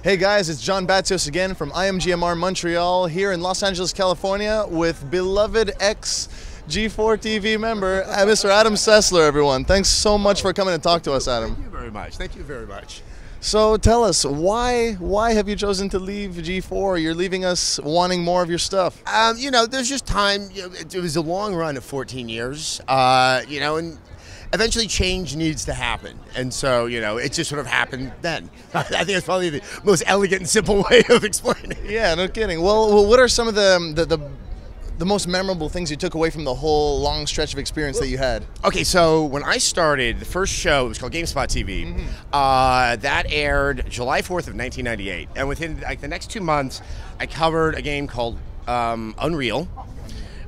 Hey guys, it's John Batzios again from IMGMR Montreal here in Los Angeles, California with beloved ex-G4 TV member, Mr. Adam Sessler, everyone. Thanks so much for coming to talk to us, Adam. Thank you very much. Thank you very much. So tell us, why have you chosen to leave G4? You're leaving us wanting more of your stuff. You know, there's just time. You know, it was a long run of 14 years, you know, and eventually change needs to happen. And so, you know, it just sort of happened then. I think it's probably the most elegant and simple way of explaining it. Yeah, no kidding. Well, what are some of the most memorable things you took away from the whole long stretch of experience that you had? Okay, so when I started, the first show, it was called GameSpot TV. That aired July 4th of 1998. And within like the next 2 months, I covered a game called Unreal,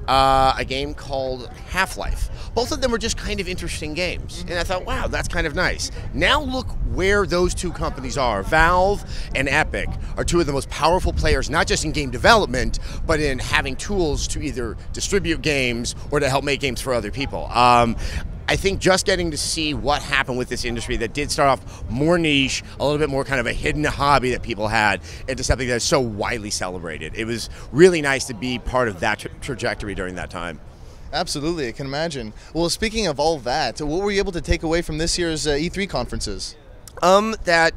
a game called Half-Life. Both of them were just kind of interesting games. And I thought, wow, that's kind of nice. Now look where those two companies are. Valve and Epic are two of the most powerful players, not just in game development, but in having tools to either distribute games or to help make games for other people. I think just getting to see what happened with this industry that did start off more niche, a little bit more kind of a hidden hobby that people had, into something that is so widely celebrated. It was really nice to be part of that trajectory during that time. Absolutely, I can imagine. Well, speaking of all that, what were you able to take away from this year's E3 conferences? The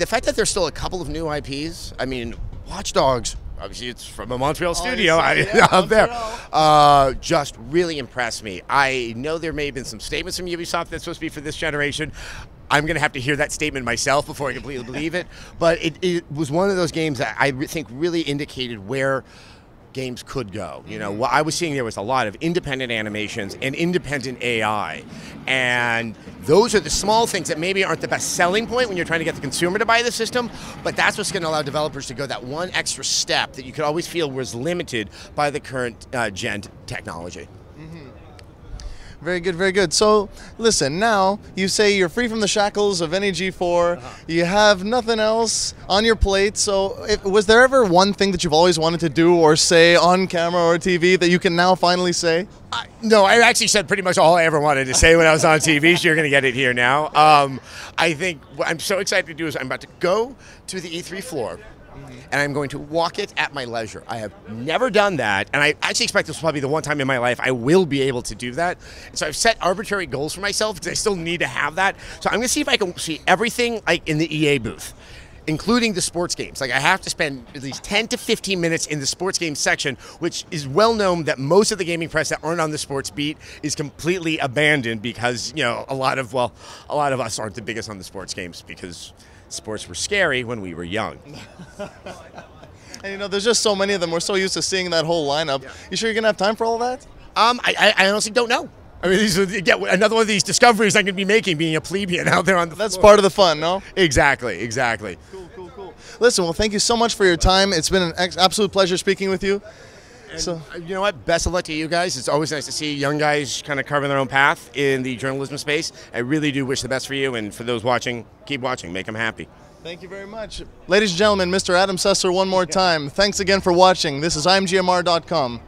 fact that there's still a couple of new IPs. I mean, Watch Dogs, obviously it's from a Montreal studio out there. Just really impressed me. I know there may have been some statements from Ubisoft that's supposed to be for this generation. I'm going to have to hear that statement myself before I completely believe it. But it was one of those games that I think really indicated where games could go. You know, what I was seeing there was a lot of independent animations and independent AI, and those are the small things that maybe aren't the best selling point when you're trying to get the consumer to buy the system, but that's what's going to allow developers to go that one extra step that you could always feel was limited by the current gen technology. Very good, very good. So, listen, now you say you're free from the shackles of any G4. You have nothing else on your plate. So, was there ever one thing that you've always wanted to do or say on camera or TV that you can now finally say? No, I actually said pretty much all I ever wanted to say when I was on TV, so you're going to get it here now. I think what I'm so excited to do is I'm about to go to the E3 floor, and I'm going to walk it at my leisure. I have never done that, and I actually expect this will probably be the one time in my life I will be able to do that. So I've set arbitrary goals for myself because I still need to have that. So I'm going to see if I can see everything like in the EA booth, including the sports games. Like I have to spend at least 10 to 15 minutes in the sports games section, which is well known that most of the gaming press that aren't on the sports beat is completely abandoned because, you know, a lot of us aren't the biggest on the sports games because sports were scary when we were young. And you know, there's just so many of them. We're so used to seeing that whole lineup. Yeah. You sure you're going to have time for all that? I honestly don't know. I mean, another one of these discoveries I'm going to be making being a plebeian out there on the floor. That's part of the fun, no? Exactly. Cool. Listen, well, thank you so much for your time. It's been an absolute pleasure speaking with you. And so, you know what? Best of luck to you guys. It's always nice to see young guys kind of carving their own path in the journalism space. I really do wish the best for you, and for those watching, keep watching. Make them happy. Thank you very much. Ladies and gentlemen, Mr. Adam Sessler one more time. Thanks again for watching. This is IMGMR.com.